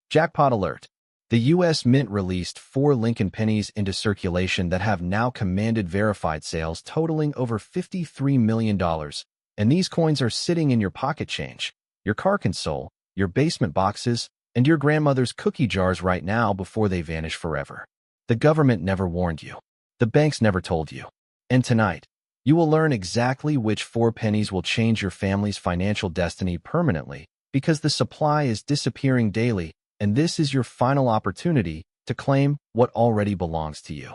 Jackpot alert! The U.S. Mint released 4 Lincoln pennies into circulation that have now commanded verified sales totaling over $53 million, and these coins are sitting in your pocket change, your car console, your basement boxes, and your grandmother's cookie jars right now before they vanish forever. The government never warned you. The banks never told you. And tonight, you will learn exactly which 4 pennies will change your family's financial destiny permanently, because the supply is disappearing daily, and this is your final opportunity to claim what already belongs to you.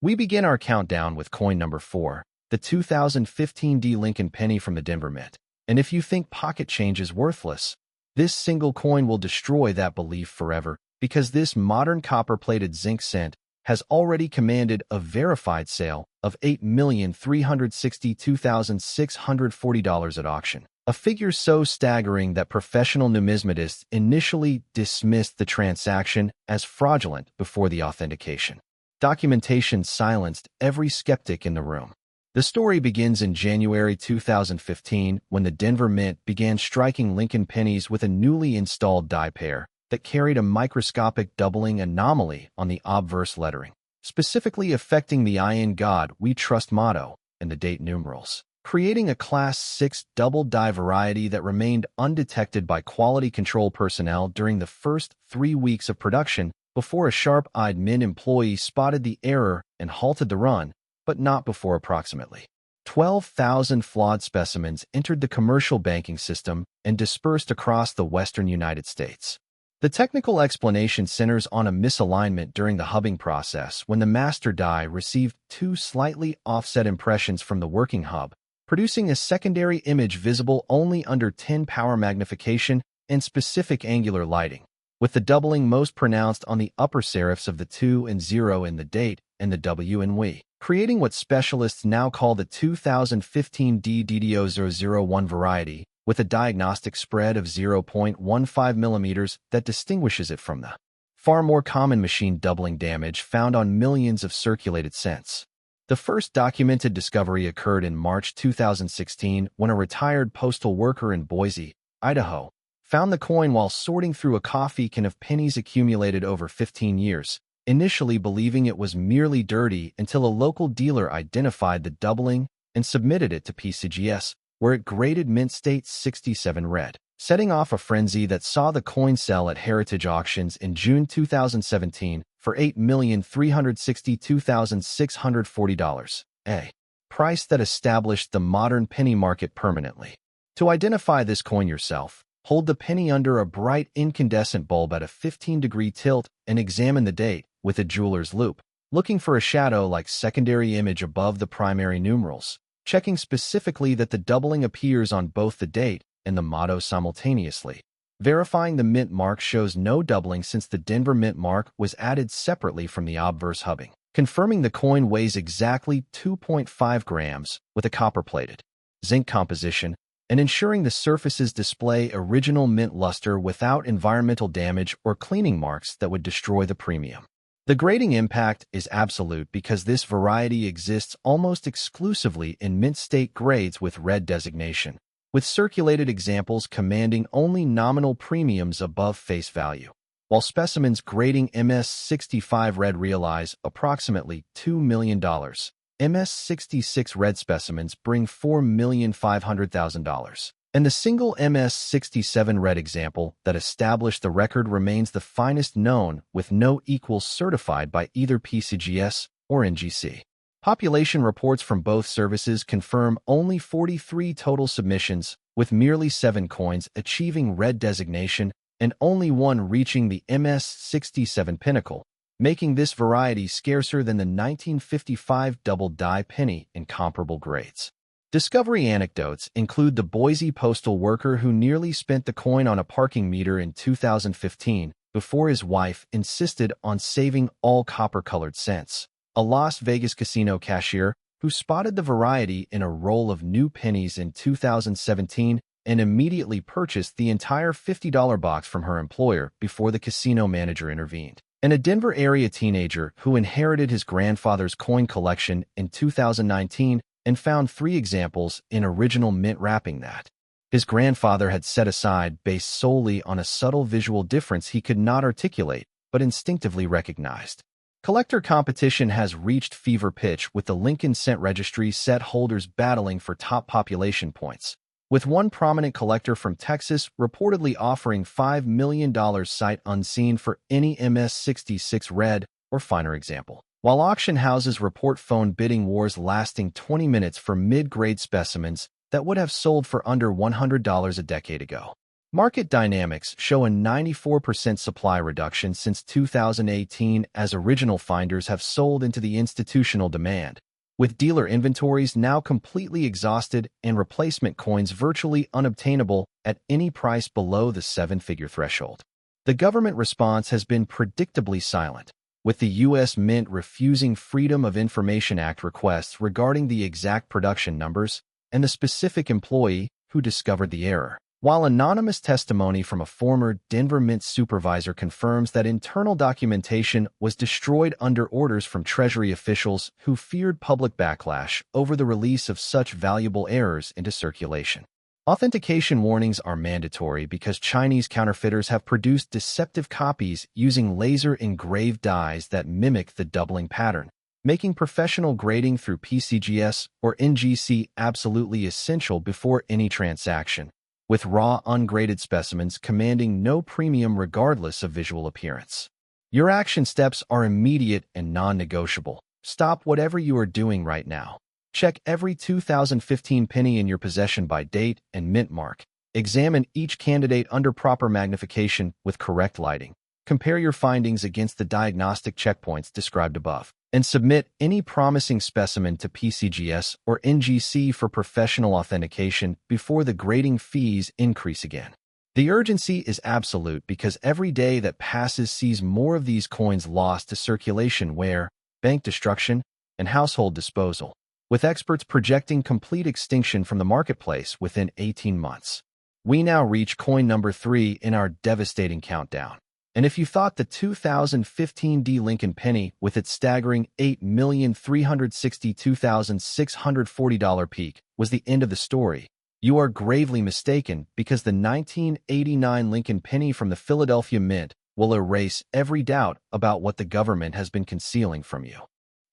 We begin our countdown with coin number 4, the 2015 D Lincoln penny from the Denver Mint. And if you think pocket change is worthless, this single coin will destroy that belief forever, because this modern copper-plated zinc cent has already commanded a verified sale of $8,362,640 at auction, a figure so staggering that professional numismatists initially dismissed the transaction as fraudulent before the authentication. Documentation silenced every skeptic in the room. The story begins in January 2015 when the Denver Mint began striking Lincoln pennies with a newly installed die pair that carried a microscopic doubling anomaly on the obverse lettering, specifically affecting the "I in God We Trust" motto and the date numerals, creating a Class 6 double die variety that remained undetected by quality control personnel during the first 3 weeks of production before a sharp-eyed Mint employee spotted the error and halted the run, but not before approximately 12,000 flawed specimens entered the commercial banking system and dispersed across the western United States. The technical explanation centers on a misalignment during the hubbing process when the master die received 2 slightly offset impressions from the working hub, producing a secondary image visible only under 10 power magnification and specific angular lighting, with the doubling most pronounced on the upper serifs of the 2 and 0 in the date and the W and we, creating what specialists now call the 2015 DDO001 variety, with a diagnostic spread of 0.15 millimeters that distinguishes it from the far more common machine doubling damage found on millions of circulated cents. The first documented discovery occurred in March 2016 when a retired postal worker in Boise, Idaho, found the coin while sorting through a coffee can of pennies accumulated over 15 years, initially believing it was merely dirty until a local dealer identified the doubling and submitted it to PCGS, where it graded Mint State 67 red, setting off a frenzy that saw the coin sell at Heritage Auctions in June 2017 for $8,362,640, a price that established the modern penny market permanently. To identify this coin yourself, hold the penny under a bright incandescent bulb at a 15-degree tilt and examine the date with a jeweler's loupe, looking for a shadow-like secondary image above the primary numerals, checking specifically that the doubling appears on both the date and the motto simultaneously. Verifying the Mint mark shows no doubling since the Denver Mint mark was added separately from the obverse hubbing. Confirming the coin weighs exactly 2.5 grams with a copper-plated zinc composition, and ensuring the surfaces display original Mint luster without environmental damage or cleaning marks that would destroy the premium. The grading impact is absolute because this variety exists almost exclusively in Mint State grades with red designation, with circulated examples commanding only nominal premiums above face value, while specimens grading MS-65 red realize approximately $2 million. MS-66 red specimens bring $4,500,000. And the single MS-67 red example that established the record remains the finest known, with no equals certified by either PCGS or NGC. Population reports from both services confirm only 43 total submissions, with merely 7 coins achieving red designation and only 1 reaching the MS-67 pinnacle, making this variety scarcer than the 1955 double die penny in comparable grades. Discovery anecdotes include the Boise postal worker who nearly spent the coin on a parking meter in 2015 before his wife insisted on saving all copper-colored cents, a Las Vegas casino cashier who spotted the variety in a roll of new pennies in 2017 and immediately purchased the entire $50 box from her employer before the casino manager intervened, and a Denver area teenager who inherited his grandfather's coin collection in 2019 and found 3 examples in original Mint wrapping that his grandfather had set aside based solely on a subtle visual difference he could not articulate but instinctively recognized. Collector competition has reached fever pitch with the Lincoln Cent Registry set holders battling for top population points, with one prominent collector from Texas reportedly offering $5 million sight unseen for any MS-66 red or finer example, while auction houses report phone bidding wars lasting 20 minutes for mid-grade specimens that would have sold for under $100 a decade ago. Market dynamics show a 94% supply reduction since 2018 as original finders have sold into the institutional demand, with dealer inventories now completely exhausted and replacement coins virtually unobtainable at any price below the seven-figure threshold. The government response has been predictably silent, with the U.S. Mint refusing Freedom of Information Act requests regarding the exact production numbers and the specific employee who discovered the error. While anonymous testimony from a former Denver Mint supervisor confirms that internal documentation was destroyed under orders from Treasury officials who feared public backlash over the release of such valuable errors into circulation. Authentication warnings are mandatory because Chinese counterfeiters have produced deceptive copies using laser-engraved dies that mimic the doubling pattern, making professional grading through PCGS or NGC absolutely essential before any transaction, with raw, ungraded specimens commanding no premium regardless of visual appearance. Your action steps are immediate and non-negotiable. Stop whatever you are doing right now. Check every 2015 penny in your possession by date and mint mark. Examine each candidate under proper magnification with correct lighting. Compare your findings against the diagnostic checkpoints described above, and submit any promising specimen to PCGS or NGC for professional authentication before the grading fees increase again. The urgency is absolute because every day that passes sees more of these coins lost to circulation, wear, bank destruction, and household disposal, with experts projecting complete extinction from the marketplace within 18 months. We now reach coin number 3 in our devastating countdown. And if you thought the 2015 D Lincoln penny with its staggering $8,362,640 peak was the end of the story, you are gravely mistaken because the 1989 Lincoln penny from the Philadelphia Mint will erase every doubt about what the government has been concealing from you.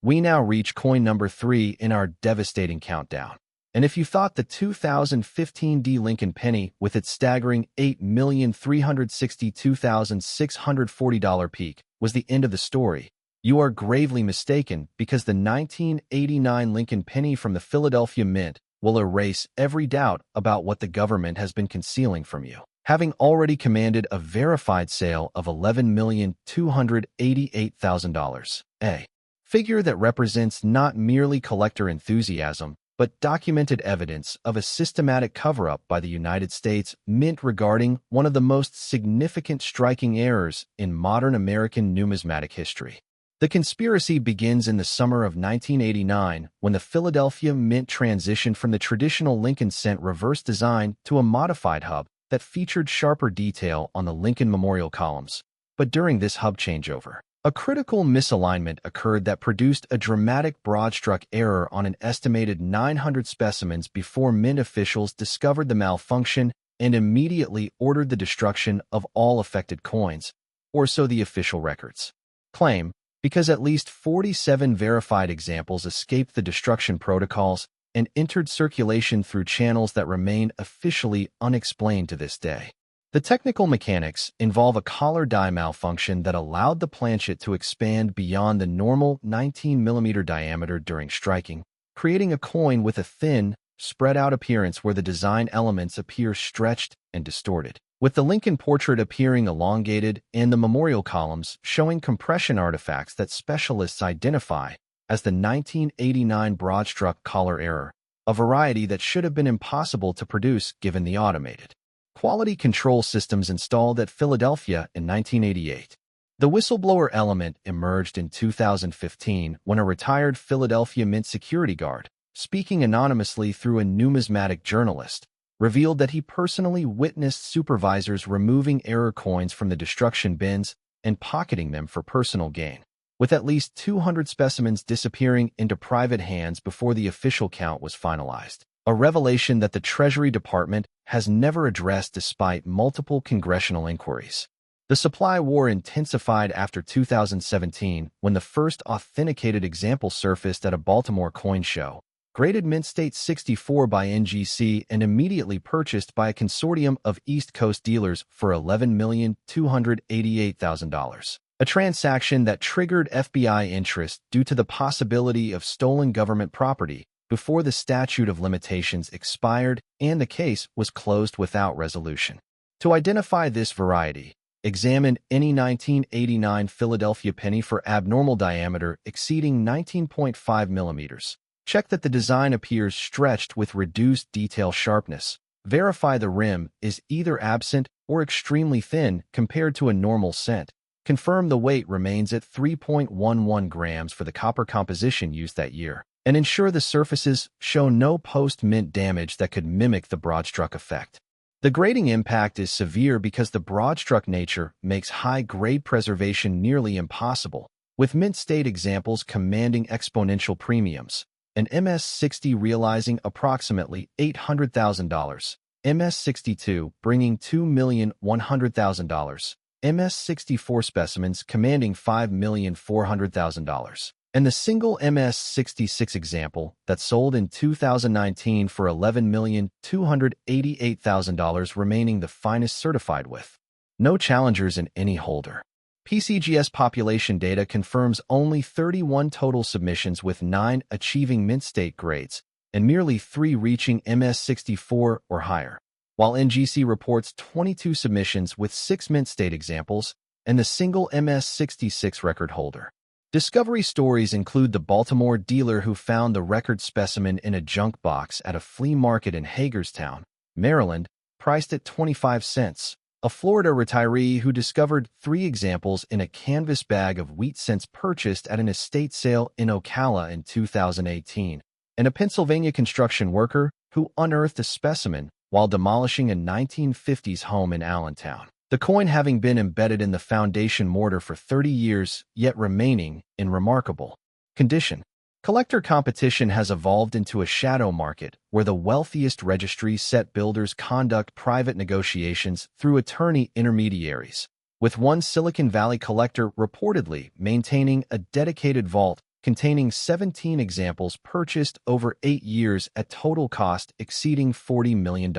We now reach coin number 3 in our devastating countdown. And if you thought the 2015 D Lincoln penny with its staggering $8,362,640 peak was the end of the story, you are gravely mistaken because the 1989 Lincoln penny from the Philadelphia Mint will erase every doubt about what the government has been concealing from you, having already commanded a verified sale of $11,288,000, a figure that represents not merely collector enthusiasm, but documented evidence of a systematic cover-up by the United States Mint regarding one of the most significant striking errors in modern American numismatic history. The conspiracy begins in the summer of 1989 when the Philadelphia Mint transitioned from the traditional Lincoln Cent reverse design to a modified hub that featured sharper detail on the Lincoln Memorial columns. But during this hub changeover, a critical misalignment occurred that produced a dramatic broadstruck error on an estimated 900 specimens before Mint officials discovered the malfunction and immediately ordered the destruction of all affected coins, or so the official records claim, because at least 47 verified examples escaped the destruction protocols and entered circulation through channels that remain officially unexplained to this day. The technical mechanics involve a collar die malfunction that allowed the planchet to expand beyond the normal 19mm diameter during striking, creating a coin with a thin, spread-out appearance where the design elements appear stretched and distorted, with the Lincoln portrait appearing elongated and the memorial columns showing compression artifacts that specialists identify as the 1989 broadstruck collar error, a variety that should have been impossible to produce given the automated quality control systems installed at Philadelphia in 1988. The whistleblower element emerged in 2015 when a retired Philadelphia Mint security guard, speaking anonymously through a numismatic journalist, revealed that he personally witnessed supervisors removing error coins from the destruction bins and pocketing them for personal gain, with at least 200 specimens disappearing into private hands before the official count was finalized. a revelation that the Treasury Department has never addressed despite multiple congressional inquiries. The supply war intensified after 2017 when the first authenticated example surfaced at a Baltimore coin show, graded Mint State 64 by NGC and immediately purchased by a consortium of East Coast dealers for $11,288,000. A transaction that triggered FBI interest due to the possibility of stolen government property before the statute of limitations expired and the case was closed without resolution. To identify this variety, examine any 1989 Philadelphia penny for abnormal diameter exceeding 19.5 millimeters. Check that the design appears stretched with reduced detail sharpness. Verify the rim is either absent or extremely thin compared to a normal cent. Confirm the weight remains at 3.11 grams for the copper composition used that year, and ensure the surfaces show no post-mint damage that could mimic the broadstruck effect. The grading impact is severe because the broadstruck nature makes high-grade preservation nearly impossible, with mint state examples commanding exponential premiums, and MS-60 realizing approximately $800,000, MS-62 bringing $2,100,000, MS-64 specimens commanding $5,400,000, and the single MS-66 example that sold in 2019 for $11,288,000 remaining the finest certified with no challengers in any holder. PCGS population data confirms only 31 total submissions with 9 achieving mint state grades and merely 3 reaching MS-64 or higher, while NGC reports 22 submissions with 6 mint state examples and the single MS-66 record holder. Discovery stories include the Baltimore dealer who found the record specimen in a junk box at a flea market in Hagerstown, Maryland, priced at 25 cents, a Florida retiree who discovered 3 examples in a canvas bag of wheat cents purchased at an estate sale in Ocala in 2018, and a Pennsylvania construction worker who unearthed a specimen while demolishing a 1950s home in Allentown, the coin having been embedded in the foundation mortar for 30 years, yet remaining in remarkable condition. Collector competition has evolved into a shadow market where the wealthiest registry set builders conduct private negotiations through attorney intermediaries, with one Silicon Valley collector reportedly maintaining a dedicated vault containing 17 examples purchased over 8 years at total cost exceeding $40 million.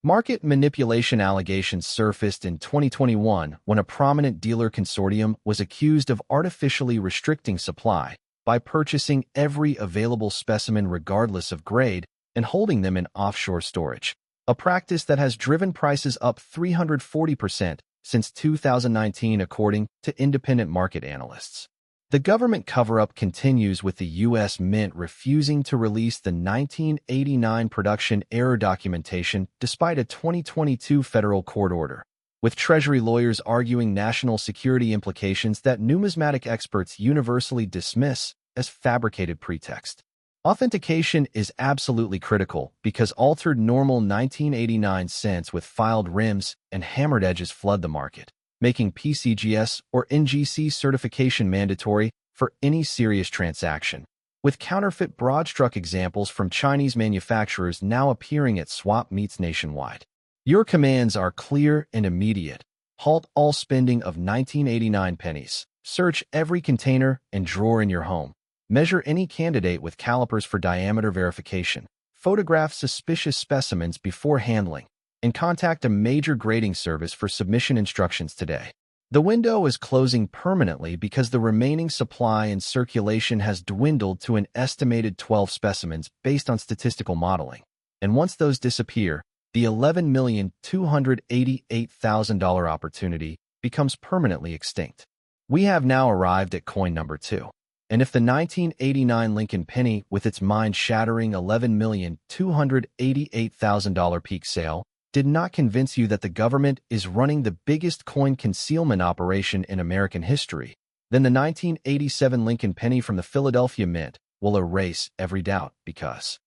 Market manipulation allegations surfaced in 2021 when a prominent dealer consortium was accused of artificially restricting supply by purchasing every available specimen regardless of grade and holding them in offshore storage, a practice that has driven prices up 340% since 2019 according to independent market analysts. The government cover-up continues with the U.S. Mint refusing to release the 1989 production error documentation despite a 2022 federal court order, with Treasury lawyers arguing national security implications that numismatic experts universally dismiss as fabricated pretext. Authentication is absolutely critical because altered normal 1989 cents with filed rims and hammered edges flood the market, making PCGS or NGC certification mandatory for any serious transaction, with counterfeit broadstruck examples from Chinese manufacturers now appearing at swap meets nationwide. Your commands are clear and immediate. Halt all spending of 1989 pennies. Search every container and drawer in your home. Measure any candidate with calipers for diameter verification. Photograph suspicious specimens before handling, and contact a major grading service for submission instructions today. The window is closing permanently because the remaining supply in circulation has dwindled to an estimated 12 specimens based on statistical modeling. And once those disappear, the $11,288,000 opportunity becomes permanently extinct. We have now arrived at coin number 2. And if the 1989 Lincoln penny with its mind-shattering $11,288,000 peak sale did not convince you that the government is running the biggest coin concealment operation in American history, then the 1987 Lincoln penny from the Philadelphia Mint will erase every doubt because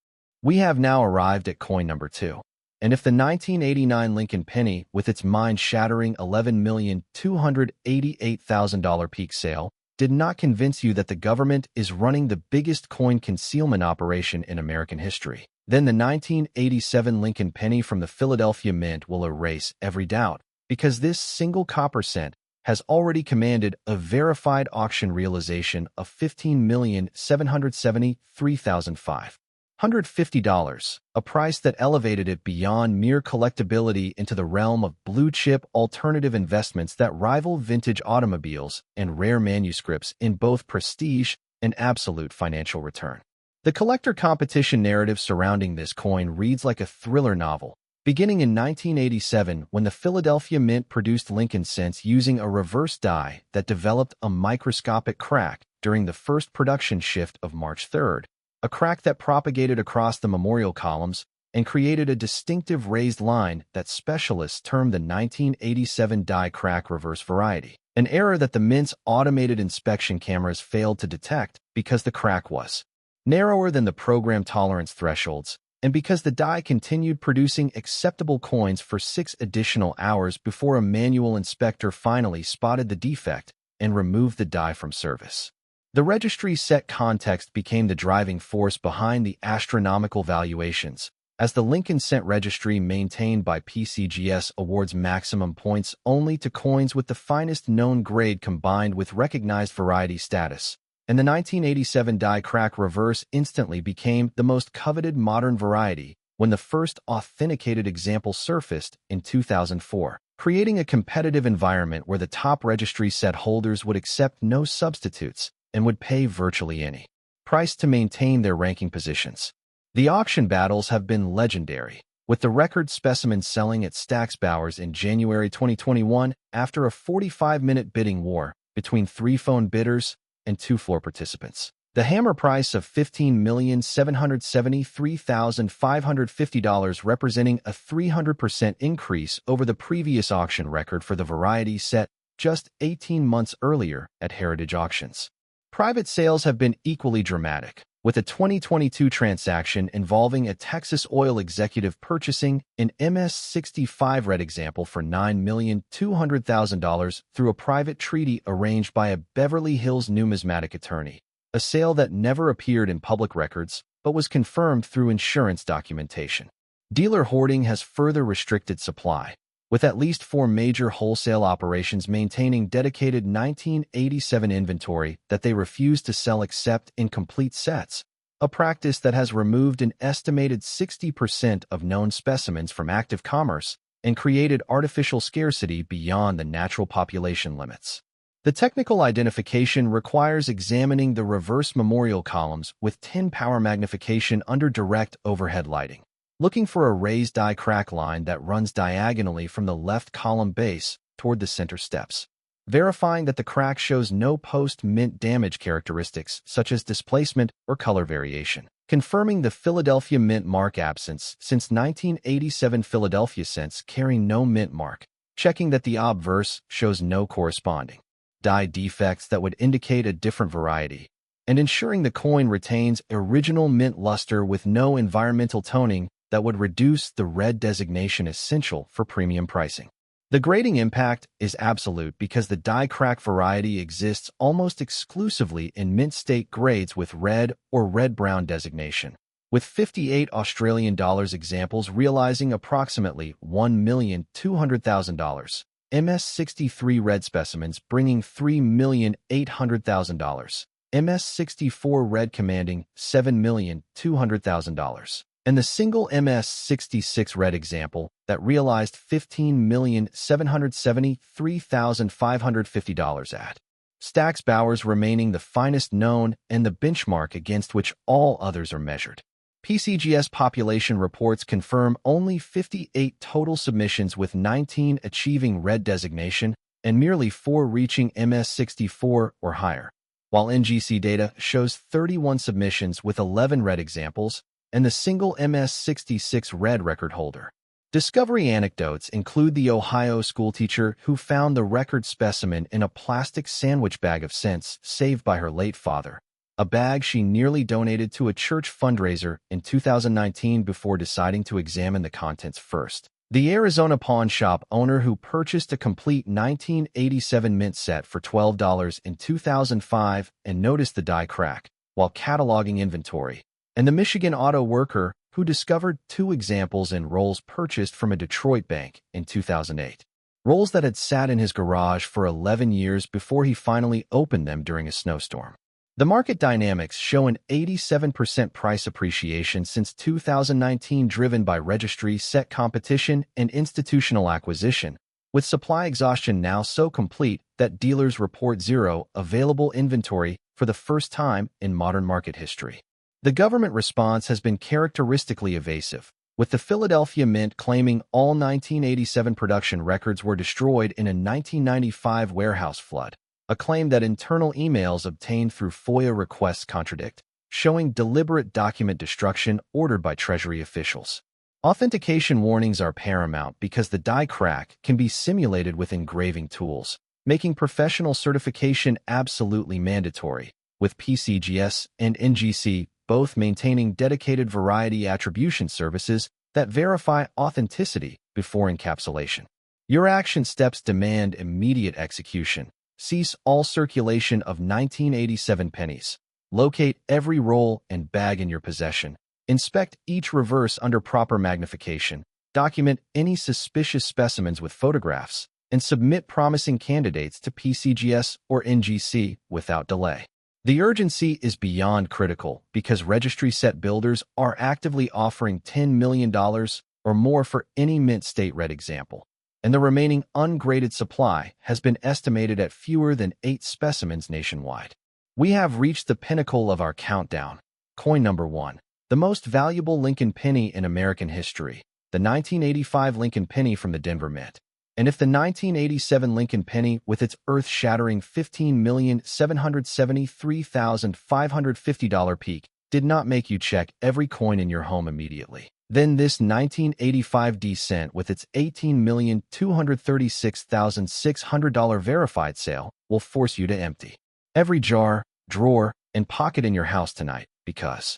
we have now arrived at coin number 2. And if the 1989 Lincoln penny with its mind-shattering $11,288,000 peak sale did not convince you that the government is running the biggest coin concealment operation in American history, Then the 1987 Lincoln penny from the Philadelphia Mint will erase every doubt, because this single copper cent has already commanded a verified auction realization of $15,773,550, a price that elevated it beyond mere collectability into the realm of blue-chip alternative investments that rival vintage automobiles and rare manuscripts in both prestige and absolute financial return. The collector competition narrative surrounding this coin reads like a thriller novel, beginning in 1987 when the Philadelphia Mint produced Lincoln cents using a reverse die that developed a microscopic crack during the first production shift of March 3rd, a crack that propagated across the memorial columns and created a distinctive raised line that specialists termed the 1987 die crack reverse variety, an error that the Mint's automated inspection cameras failed to detect because the crack was narrower than the program tolerance thresholds, and because the die continued producing acceptable coins for 6 additional hours before a manual inspector finally spotted the defect and removed the die from service. The registry set context became the driving force behind the astronomical valuations, as the Lincoln Cent Registry maintained by PCGS awards maximum points only to coins with the finest known grade combined with recognized variety status, and the 1987 die crack reverse instantly became the most coveted modern variety when the first authenticated example surfaced in 2004, creating a competitive environment where the top registry set holders would accept no substitutes and would pay virtually any price to maintain their ranking positions. The auction battles have been legendary, with the record specimen selling at Stack's Bowers in January 2021 after a 45-minute bidding war between 3 phone bidders and 2 floor participants. The hammer price of $15,773,550 representing a 300% increase over the previous auction record for the variety set just 18 months earlier at Heritage Auctions. Private sales have been equally dramatic, with a 2022 transaction involving a Texas oil executive purchasing an MS-65 red example for $9,200,000 through a private treaty arranged by a Beverly Hills numismatic attorney, a sale that never appeared in public records but was confirmed through insurance documentation. Dealer hoarding has further restricted supply, with at least 4 major wholesale operations maintaining dedicated 1987 inventory that they refuse to sell except in complete sets, a practice that has removed an estimated 60% of known specimens from active commerce and created artificial scarcity beyond the natural population limits. The technical identification requires examining the reverse memorial columns with 10 power magnification under direct overhead lighting, looking for a raised die crack line that runs diagonally from the left column base toward the center steps, verifying that the crack shows no post-mint damage characteristics such as displacement or color variation, confirming the Philadelphia Mint mark absence since 1987 Philadelphia cents carry no mint mark, checking that the obverse shows no corresponding die defects that would indicate a different variety, and ensuring the coin retains original mint luster with no environmental toning that would reduce the red designation essential for premium pricing. The grading impact is absolute because the die crack variety exists almost exclusively in mint state grades with red or red-brown designation, with 58 Australian dollars examples realizing approximately $1,200,000, MS-63 red specimens bringing $3,800,000, MS-64 red commanding $7,200,000, and the single MS-66 red example that realized $15,773,550 at Stack's Bowers, remaining the finest known and the benchmark against which all others are measured. PCGS population reports confirm only 58 total submissions with 19 achieving red designation and merely 4 reaching MS-64 or higher, while NGC data shows 31 submissions with 11 red examples and the single MS-66 red record holder. Discovery anecdotes include the Ohio schoolteacher who found the record specimen in a plastic sandwich bag of cents saved by her late father, a bag she nearly donated to a church fundraiser in 2019 before deciding to examine the contents first. The Arizona pawn shop owner who purchased a complete 1987 mint set for $12 in 2005 and noticed the die crack while cataloging inventory, and the Michigan auto worker who discovered two examples in rolls purchased from a Detroit bank in 2008. Rolls that had sat in his garage for 11 years before he finally opened them during a snowstorm. The market dynamics show an 87% price appreciation since 2019, driven by registry-set competition and institutional acquisition, with supply exhaustion now so complete that dealers report zero available inventory for the first time in modern market history. The government response has been characteristically evasive, with the Philadelphia Mint claiming all 1987 production records were destroyed in a 1995 warehouse flood, a claim that internal emails obtained through FOIA requests contradict, showing deliberate document destruction ordered by Treasury officials. Authentication warnings are paramount because the die crack can be simulated with engraving tools, making professional certification absolutely mandatory, with PCGS and NGC both maintaining dedicated variety attribution services that verify authenticity before encapsulation. Your action steps demand immediate execution. Cease all circulation of 1987 pennies. Locate every roll and bag in your possession. Inspect each reverse under proper magnification. Document any suspicious specimens with photographs, and submit promising candidates to PCGS or NGC without delay. The urgency is beyond critical because registry set builders are actively offering $10 million or more for any mint state red example, and the remaining ungraded supply has been estimated at fewer than 8 specimens nationwide. We have reached the pinnacle of our countdown. Coin number 1. The most valuable Lincoln penny in American history, the 1985 Lincoln penny from the Denver Mint. And if the 1987 Lincoln penny with its earth-shattering $15,773,550 peak did not make you check every coin in your home immediately, then this 1985 D cent with its $18,236,600 verified sale will force you to empty every jar, drawer, and pocket in your house tonight, because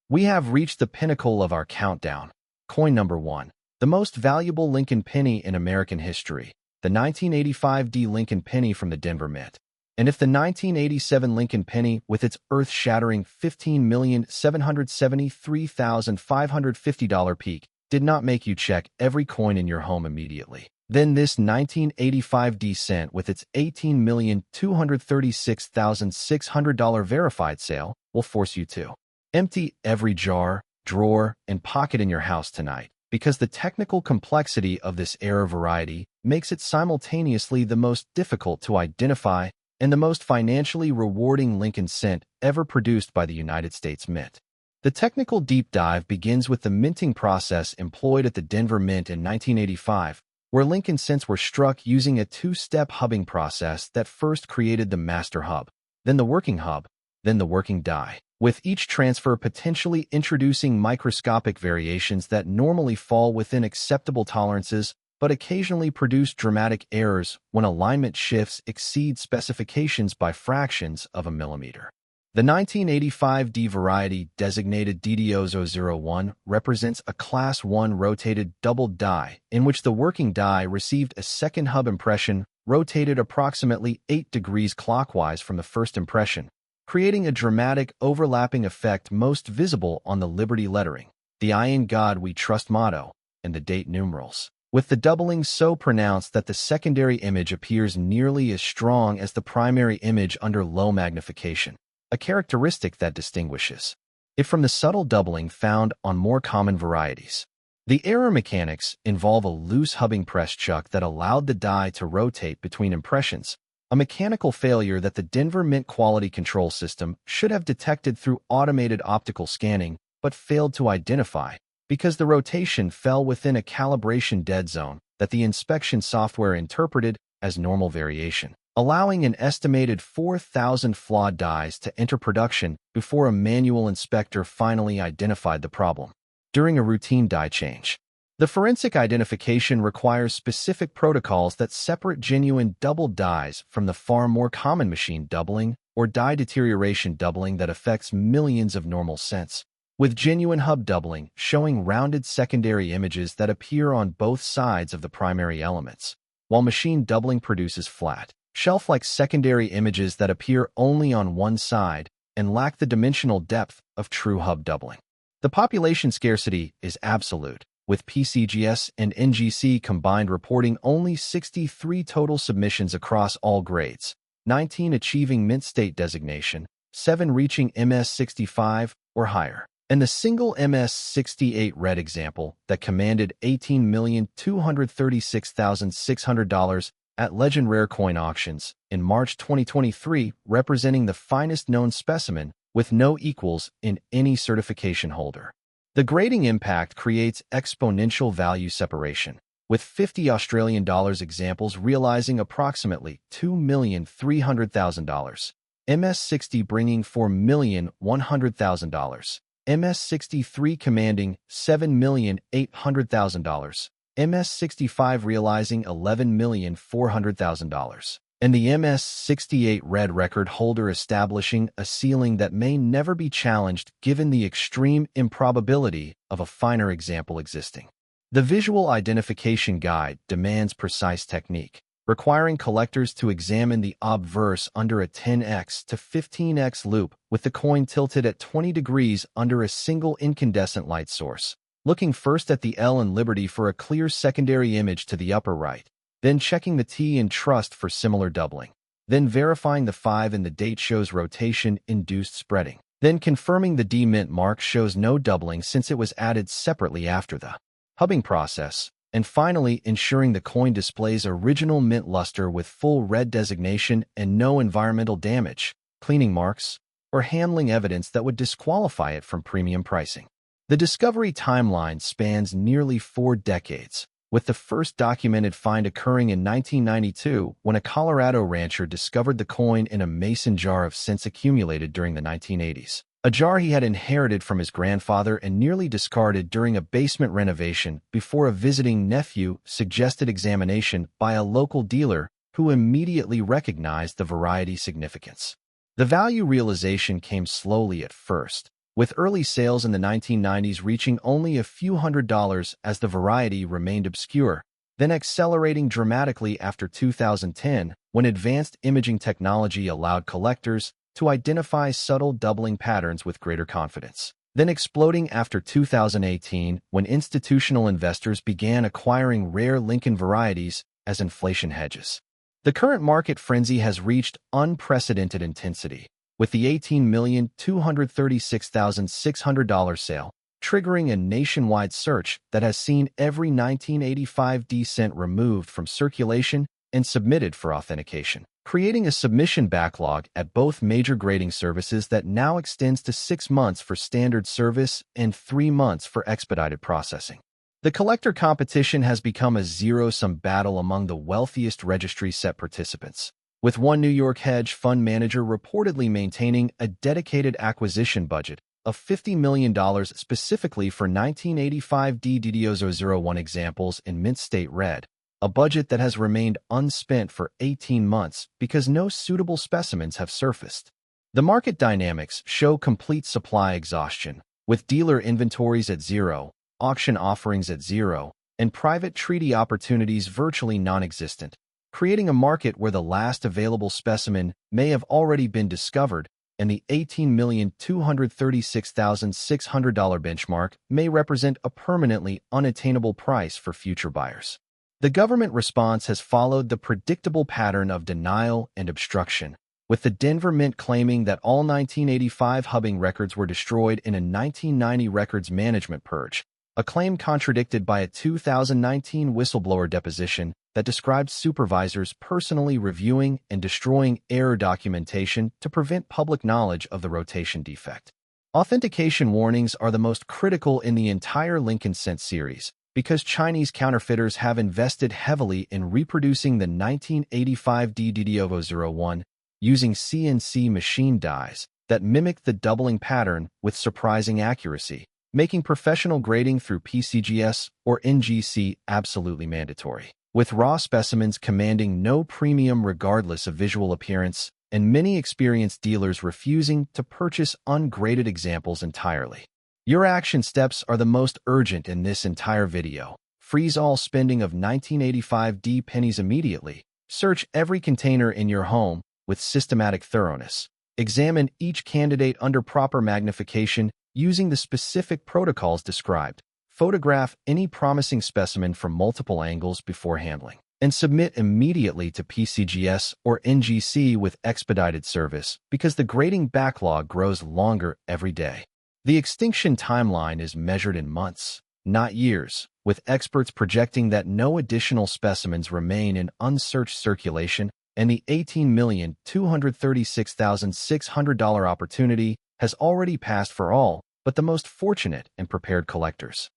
we have reached the pinnacle of our countdown. Coin number 1. The most valuable Lincoln penny in American history, the 1985 D Lincoln penny from the Denver Mint. And if the 1987 Lincoln penny with its earth-shattering $15,773,550 peak did not make you check every coin in your home immediately, then this 1985 D cent with its $18,236,600 verified sale will force you to empty every jar, drawer, and pocket in your house tonight, because the technical complexity of this error variety makes it simultaneously the most difficult to identify and the most financially rewarding Lincoln cent ever produced by the United States Mint. The technical deep dive begins with the minting process employed at the Denver Mint in 1985, where Lincoln cents were struck using a two-step hubbing process that first created the master hub, then the working hub, then the working die, with each transfer potentially introducing microscopic variations that normally fall within acceptable tolerances but occasionally produce dramatic errors when alignment shifts exceed specifications by fractions of a millimeter. The 1985 D variety, designated DD0001, represents a Class 1 rotated double die in which the working die received a second hub impression rotated approximately 8 degrees clockwise from the first impression, creating a dramatic overlapping effect most visible on the Liberty lettering, the "I in God We Trust" motto, and the date numerals, with the doubling so pronounced that the secondary image appears nearly as strong as the primary image under low magnification, a characteristic that distinguishes it from the subtle doubling found on more common varieties. The error mechanics involve a loose hubbing press chuck that allowed the die to rotate between impressions, a mechanical failure that the Denver Mint quality control system should have detected through automated optical scanning but failed to identify because the rotation fell within a calibration dead zone that the inspection software interpreted as normal variation, allowing an estimated 4,000 flawed dies to enter production before a manual inspector finally identified the problem. During a routine die change, the forensic identification requires specific protocols that separate genuine double dies from the far more common machine doubling or die deterioration doubling that affects millions of normal cents, with genuine hub doubling showing rounded secondary images that appear on both sides of the primary elements, while machine doubling produces flat, shelf-like secondary images that appear only on one side and lack the dimensional depth of true hub doubling. The population scarcity is absolute, with PCGS and NGC combined reporting only 63 total submissions across all grades, 19 achieving mint state designation, 7 reaching MS65 or higher. And the single MS68 red example that commanded $18,236,600 at Legend Rare Coin auctions in March 2023, representing the finest known specimen with no equals in any certification holder. The grading impact creates exponential value separation, with 50 Australian dollars examples realizing approximately $2,300,000, MS60 bringing $4,100,000, MS63 commanding $7,800,000, MS65 realizing $11,400,000, and the MS68 red record holder establishing a ceiling that may never be challenged given the extreme improbability of a finer example existing. The visual identification guide demands precise technique, requiring collectors to examine the obverse under a 10x to 15x loop with the coin tilted at 20 degrees under a single incandescent light source, looking first at the L in Liberty for a clear secondary image to the upper right, then checking the T in Trust for similar doubling, then verifying the 5 in the date shows rotation-induced spreading, then confirming the D mint mark shows no doubling since it was added separately after the hubbing process, and finally ensuring the coin displays original mint luster with full red designation and no environmental damage, cleaning marks, or handling evidence that would disqualify it from premium pricing. The discovery timeline spans nearly 4 decades, with the first documented find occurring in 1992 when a Colorado rancher discovered the coin in a mason jar of cents accumulated during the 1980s. A jar he had inherited from his grandfather and nearly discarded during a basement renovation before a visiting nephew suggested examination by a local dealer who immediately recognized the variety's significance. The value realization came slowly at first, with early sales in the 1990s reaching only a few $100s as the variety remained obscure, then accelerating dramatically after 2010 when advanced imaging technology allowed collectors to identify subtle doubling patterns with greater confidence, then exploding after 2018 when institutional investors began acquiring rare Lincoln varieties as inflation hedges. The current market frenzy has reached unprecedented intensity, with the $18,236,600 sale triggering a nationwide search that has seen every 1985 D cent removed from circulation and submitted for authentication, creating a submission backlog at both major grading services that now extends to 6 months for standard service and 3 months for expedited processing. The collector competition has become a zero-sum battle among the wealthiest registry set participants, with one New York hedge fund manager reportedly maintaining a dedicated acquisition budget of $50 million specifically for 1985 DDD001 examples in mint state red, a budget that has remained unspent for 18 months because no suitable specimens have surfaced. The market dynamics show complete supply exhaustion, with dealer inventories at zero, auction offerings at zero, and private treaty opportunities virtually non-existent, creating a market where the last available specimen may have already been discovered and the $18,236,600 benchmark may represent a permanently unattainable price for future buyers. The government response has followed the predictable pattern of denial and obstruction, with the Denver Mint claiming that all 1985 hubbing records were destroyed in a 1990 records management purge, a claim contradicted by a 2019 whistleblower deposition that described supervisors personally reviewing and destroying error documentation to prevent public knowledge of the rotation defect. Authentication warnings are the most critical in the entire Lincoln Cent series because Chinese counterfeiters have invested heavily in reproducing the 1985 DDD001 using CNC machine dies that mimic the doubling pattern with surprising accuracy, making professional grading through PCGS or NGC absolutely mandatory, with raw specimens commanding no premium regardless of visual appearance, and many experienced dealers refusing to purchase ungraded examples entirely. Your action steps are the most urgent in this entire video. Freeze all spending of 1985 D pennies immediately. Search every container in your home with systematic thoroughness. Examine each candidate under proper magnification using the specific protocols described. Photograph any promising specimen from multiple angles before handling, and submit immediately to PCGS or NGC with expedited service because the grading backlog grows longer every day. The extinction timeline is measured in months, not years, with experts projecting that no additional specimens remain in unsearched circulation, and the $18,236,600 opportunity has already passed for all but the most fortunate and prepared collectors.